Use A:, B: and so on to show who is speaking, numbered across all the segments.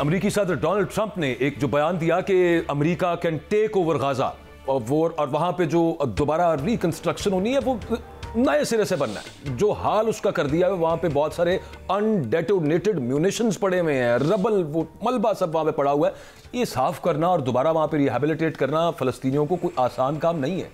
A: अमेरिकी सदर Donald Trump ने एक जो बयान दिया कि America can take over Gaza और वहां पे जो दोबारा रिकंस्ट्रक्शन होनी है वो नए सिरे से बनना है। जो हाल उसका कर दिया है वहां पे बहुत सारे अनडेटोनेटेड म्यूनिशंस पड़े हुए हैं, रबल, वो मलबा सब वहां पे पड़ा हुआ है। ये साफ करना और दोबारा वहां पे रिहेबिलिटेट करना फ़लस्तीनियों को कोई आसान काम नहीं है।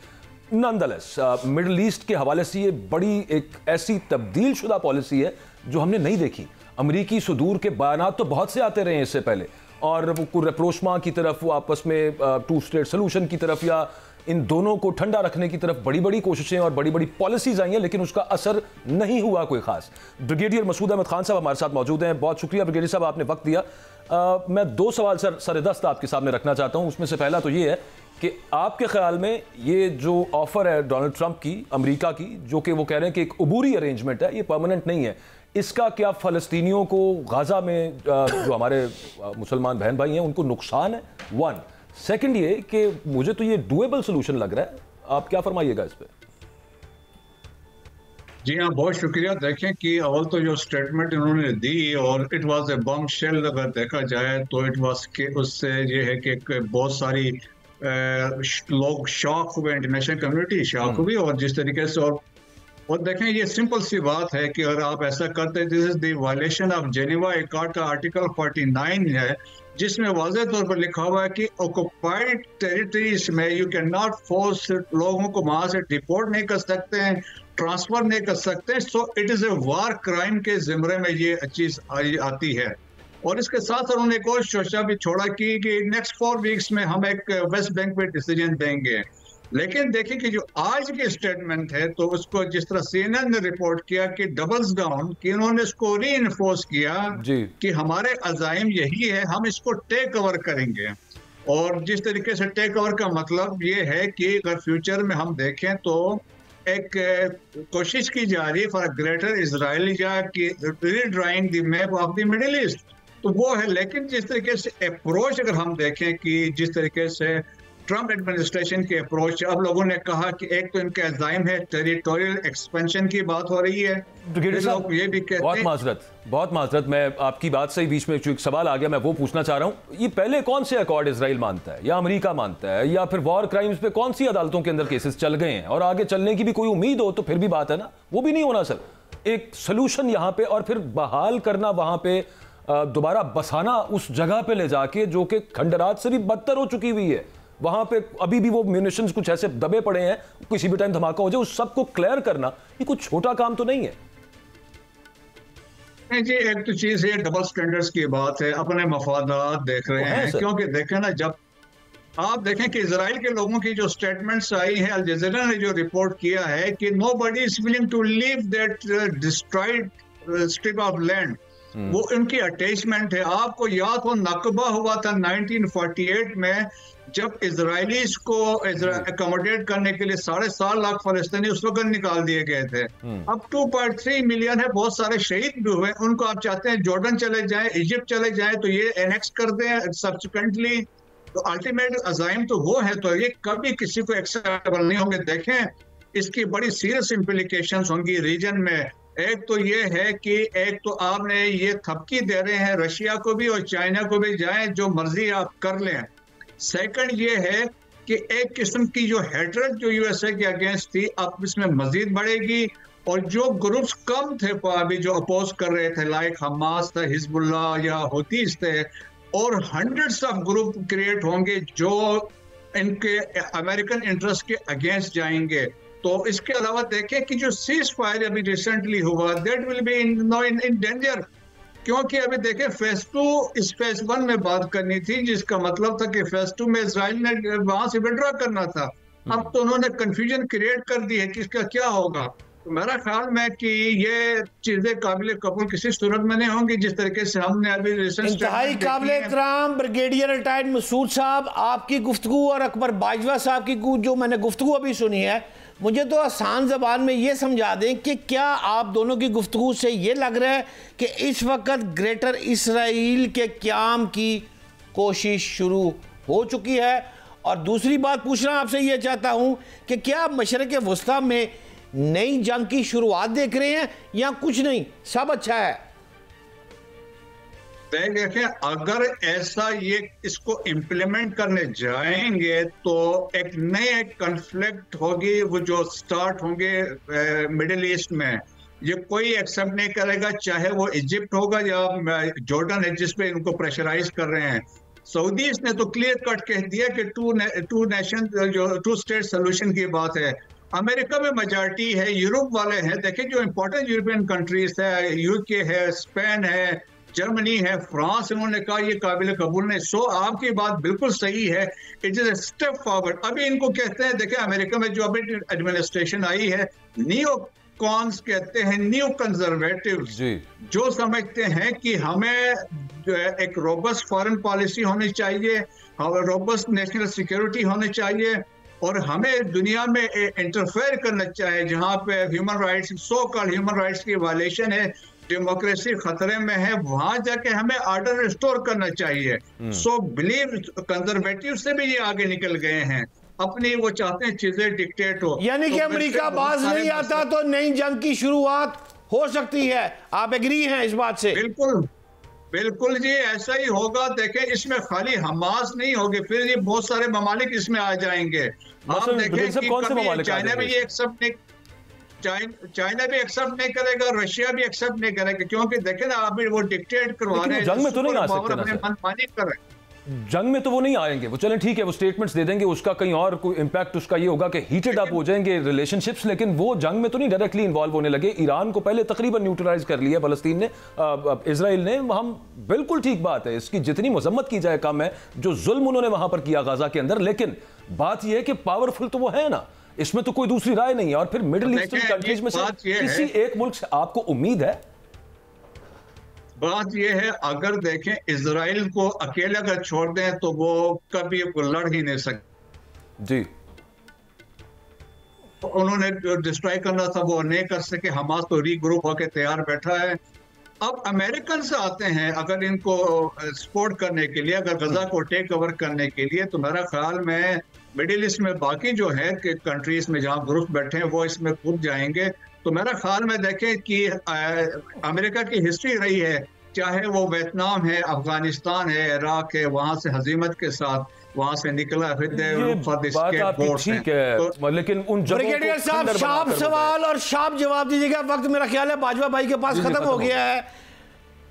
A: नॉनदलेस मिडल ईस्ट के हवाले से ये बड़ी एक ऐसी तब्दील शुदा पॉलिसी है जो हमने नहीं देखी। अमरीकी सुदूर के बयानात तो बहुत से आते रहे हैं इससे पहले, और वो रेप्रोशमा की तरफ, वो आपस में टू स्टेट सोल्यूशन की तरफ या इन दोनों को ठंडा रखने की तरफ बड़ी बड़ी कोशिशें और बड़ी बड़ी पॉलिसीज आई हैं, लेकिन उसका असर नहीं हुआ कोई खास। ब्रिगेडियर मसूद अहमद खान साहब हमारे साथ मौजूद हैं। बहुत शुक्रिया ब्रिगेडियर साहब, आपने वक्त दिया। मैं दो सवाल सर-ए-दस्त आपके सामने रखना चाहता हूं। उसमें से पहला तो ये है कि आपके ख्याल में ये जो ऑफर है डोनाल्ड ट्रंप की, अमेरिका की, जो कि वो कह रहे हैं कि एक अबूरी अरेंजमेंट है, ये परमानेंट नहीं है, इसका क्या फ़लस्तीनियों को गाजा में जो हमारे मुसलमान बहन भाई हैं उनको नुकसान है? वन। सेकंड ये कि मुझे तो ये डुएबल सोल्यूशन लग रहा है, आप क्या फरमाइएगा इस पे?
B: जी हाँ, बहुत शुक्रिया। देखें कि अव्वल तो जो स्टेटमेंट इन्होंने दी, और it was a bombshell, अगर देखा जाए तो इट वाज के उससे ये है कि बहुत सारी लोग शॉक हुए, इंटरनेशनल कम्युनिटी शॉक हुई। और जिस तरीके से और देखें, ये सिंपल सी बात है कि अगर आप ऐसा करते हैं, this is the violation of Geneva accord का आर्टिकल 49 है, जिसमें वाज़ेह तौर पर लिखा हुआ है कि ऑक्युपाइड टेरिटरीज में यू कैन नॉट फोर्स, लोगों को वहां से डिपोर्ट नहीं कर सकते हैं, ट्रांसफर नहीं कर सकते। So it is a war crime के जिम्मे में ये चीज आती है। और इसके साथ साथ उन्होंने एक और शोशा भी छोड़ा कि नेक्स्ट 4 वीक्स में हम एक वेस्ट बैंक पे डिसीजन देंगे। लेकिन देखिए कि जो आज की स्टेटमेंट है, तो उसको जिस तरह CNN ने रिपोर्ट किया कि डबल्स डाउन, कि उन्होंने इसको री इन्फोर्स किया कि हमारे अज़ाइम यही है, हम इसको टेक ओवर करेंगे। और जिस तरीके से टेक ओवर का मतलब ये है कि अगर फ्यूचर में हम देखें तो एक कोशिश की जा रही है फॉर ग्रेटर इजराइल या कि redrawing the map of the Middle East, तो वो है। लेकिन जिस तरीके से अप्रोच अगर हम देखें कि जिस तरीके से ट्रंप एडमिनिस्ट्रेशन के अप्रोच, अब लोगों ने कहा कि एक तो इनके अज़ाइम है टेरिटोरियल एक्सपेंशन की बात हो रही है, लोग ये भी कहते हैं।
A: बहुत माजरत, मैं आपकी बात से बीच में एक सवाल आ गया, मैं वो पूछना चाह रहा हूँ। ये पहले कौन से अकॉर्ड इजराइल मानता है, या अमेरिका मानता है, या फिर वॉर क्राइम्स पे कौन सी अदालतों के अंदर केसेस चल गए हैं? और आगे चलने की भी कोई उम्मीद हो तो फिर भी बात है ना, वो भी नहीं होना सर। एक सोल्यूशन यहाँ पे, और फिर बहाल करना वहां पे, दोबारा बसाना उस जगह पे ले जाके जो कि खंडरात से भी बदतर हो चुकी हुई है। वहां पे अभी भी वो म्यूनिशंस कुछ ऐसे दबे पड़े हैं, किसी भी टाइम धमाका हो जाए, उस सबको क्लियर करना ये कुछ छोटा काम तो नहीं है।
B: जी, एक तो चीज है, डबल स्टैंडर्ड्स की बात है, अपने मफादात देख रहे हैं। क्योंकि देखें ना, जब आप देखें कि इजराइल के लोगों की जो स्टेटमेंट्स आई हैं, अल जज़ीरा ने जो रिपोर्ट किया है कि nobody is willing to leave that destroyed strip of land, वो उनकी अटैचमेंट है। आपको याद हो, नकबा हुआ था 1948 में, जब इजराइलीज को अकोमोडेट करने के लिए 7.5 लाख फलस्तीनी उस वक्त निकाल दिए गए थे। अब 2.3 मिलियन है, बहुत सारे शहीद भी हुए। उनको आप चाहते हैं जॉर्डन चले जाएं, इजिप्ट चले जाएं, तो ये एनेक्स कर दें सब्सिक्वेंटली, तो अल्टीमेट अज़ाइम तो वो है, तो ये कभी किसी को एक्सेप्टेबल नहीं होंगे। देखें, इसकी बड़ी सीरियस इम्प्लीकेशंस होंगी रीजन में। एक तो ये है कि एक तो आपने ये थपकी दे रहे हैं रशिया को भी और चाइना को भी, जाएं जो मर्जी आप कर लें। सेकंड ये है कि एक किस्म की जो हेट्रेड जो यूएसए के अगेंस्ट थी, अब इसमें मजीद बढ़ेगी। और जो ग्रुप्स कम थे अभी जो अपोज कर रहे थे, लाइक हमास था, हिजबुल्ला या हुतीस थे, और हंड्रेड्स ऑफ ग्रुप क्रिएट होंगे जो इनके अमेरिकन इंटरेस्ट के अगेंस्ट जाएंगे। तो इसके अलावा देखें कि जो सीज फायर अभी रिसेंटली हुआ, that will be in danger. क्योंकि अभी देखें, फेज 2 इस फेज 1 में बात करनी थी, जिसका मतलब था कि फेज 2 में इजराइल ने वहां से विड्रॉ करना था। अब तो उन्होंने कंफ्यूजन क्रिएट कर दी है कि इसका क्या होगा। तो मेरा ख्याल में कि ये चीजें काबिल कबूल किसी सूरत में नहीं होंगी, जिस तरीके से हमने अभी
C: इंतहाई काबिल एहतराम ब्रिगेडियर रिटायर्ड मसूद साहब, आपकी गुफ्तगू और अकबर बाजवा साहब की जो मैंने गुफ्तगू अभी सुनी है, मुझे तो आसान ज़बान में ये समझा दें कि क्या आप दोनों की गुफ्तगू से ये लग रहा है कि इस वक्त ग्रेटर इसराइल के क़याम की कोशिश शुरू हो चुकी है? और दूसरी बात पूछना आपसे ये चाहता हूँ कि क्या मशरक़ वस्ता में नई जंग की शुरुआत देख रहे हैं, या कुछ नहीं, सब अच्छा है?
B: देखें, अगर ऐसा ये इसको इम्प्लीमेंट करने जाएंगे तो एक नए कन्फ्लिक्ट होगी, वो जो स्टार्ट होंगे मिडिल ईस्ट में। ये कोई एक्सेप्ट नहीं करेगा, चाहे वो इजिप्ट होगा या जॉर्डन है जिस पे इनको प्रेशराइज कर रहे हैं। सऊदीज ने तो क्लियर कट कह दिया कि टू नेशन जो टू स्टेट सोल्यूशन की बात है। अमेरिका में मेजॉरिटी है, यूरोप वाले हैं, देखिए जो इंपॉर्टेंट यूरोपियन कंट्रीज है, यूके है, स्पेन है, जर्मनी है, फ्रांस, इन्होंने कहा ये काबिल कबूल नहीं। सो आपकी बात बिल्कुल सही है, it is a step forward. अभी इनको कहते हैं, देखिए अमेरिका में जो अभी एडमिनिस्ट्रेशन आई है, नियो कॉन्स कहते हैं, न्यू कंजर्वेटिव, जो समझते हैं कि हमें जो है एक रोबस्ट फॉरेन पॉलिसी होनी चाहिए, रोबस्ट नेशनल सिक्योरिटी होनी चाहिए, और हमें दुनिया में इंटरफेयर करना चाहिए जहां पे human rights, so called human rights की वायलेशन है, डेमोक्रेसी खतरे में है, वहां जाके हमें ऑर्डर रिस्टोर करना चाहिए। सो बिलीव कंजर्वेटिव से भी ये आगे निकल गए हैं, अपनी वो चाहते हैं चीजें डिक्टेट हो।
C: यानी कि अमेरिका बाज नहीं आता तो नई जंग की शुरुआत हो सकती है, आप एग्री हैं इस बात से?
B: बिल्कुल बिल्कुल जी, ऐसा ही होगा। देखें, इसमें खाली हमास नहीं होगी, फिर ये बहुत सारे ममालिक इसमें आ जाएंगे। आप देखें कि चाइना भी ये एक्सेप्ट नहीं, चाइना भी एक्सेप्ट नहीं करेगा, रशिया भी एक्सेप्ट नहीं करेगा, क्योंकि देखें ना अभी वो डिक्टेट करवा रहे हैं,
A: जंग में तो नहीं आ सकते ना,
B: मनमानी कर रहे हैं।
A: जंग में तो वो नहीं आएंगे, वो चलें ठीक है, वो स्टेटमेंट्स दे देंगे, उसका कहीं और कोई इंपैक्ट उसका ये होगा कि हीटेड अप हो जाएंगे रिलेशनशिप्स, लेकिन वो जंग में तो नहीं डायरेक्टली इन्वॉल्व होने लगे। ईरान को पहले तकरीबन न्यूट्रलाइज कर लिया फलस्तीन ने, इजराइल ने। हम बिल्कुल ठीक बात है, इसकी जितनी मजम्मत की जाए कम है, जो जुल्म उन्होंने वहां पर किया गाजा के अंदर। लेकिन बात यह है कि पावरफुल तो वो है ना, इसमें तो कोई दूसरी राय नहीं है। और फिर मिडिल ईस्टर्न कंट्रीज में से किसी एक मुल्क से आपको उम्मीद है?
B: बात यह है, अगर देखें इजराइल को अकेले अगर छोड़ दें तो वो कभी लड़ ही नहीं सकते
A: जी।
B: उन्होंने जो डिस्ट्रॉय करना था वो नहीं कर सके, हमास तो रीग्रुप होकर तैयार बैठा है। अब अमेरिकन से आते हैं, अगर इनको सपोर्ट करने के लिए, अगर गजा को टेक ओवर करने के लिए, तो मेरा ख्याल में मिडिल ईस्ट में बाकी जो है कि कंट्रीज में जहां ग्रुप बैठे हैं वो इसमें कूद जाएंगे। तो मेरा ख्याल में देखें कि अमेरिका की हिस्ट्री रही है, चाहे वो वियतनाम है, अफगानिस्तान है, इराक है, वहां से हजीमत के साथ वहां से निकला है।
A: ठीक है, लेकिन उन
C: ब्रिगेडियर साहब, शार्प सवाल और शार्प जवाब दीजिएगा, वक्त मेरा ख्याल है बाजवा भाई के पास खत्म हो गया है।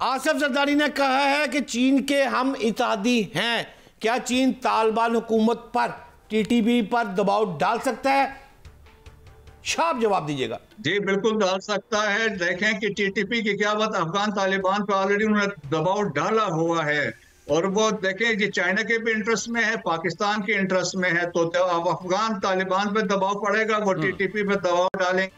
C: आसिफ जरदारी ने कहा है कि चीन के हम इत्तेहादी हैं, क्या चीन तालिबान हुकूमत पर, टीटीपी पर दबाव डाल सकता है? शार्प जवाब दीजिएगा।
B: जी बिल्कुल डाल सकता है। देखें कि टीटीपी की क्या बात, अफगान तालिबान पर ऑलरेडी उन्होंने दबाव डाला हुआ है, और वो देखें कि चाइना के भी इंटरेस्ट में है, पाकिस्तान के इंटरेस्ट में है, तो अब अफगान तालिबान पे दबाव पड़ेगा, वो टीटीपी पे दबाव डालेंगे।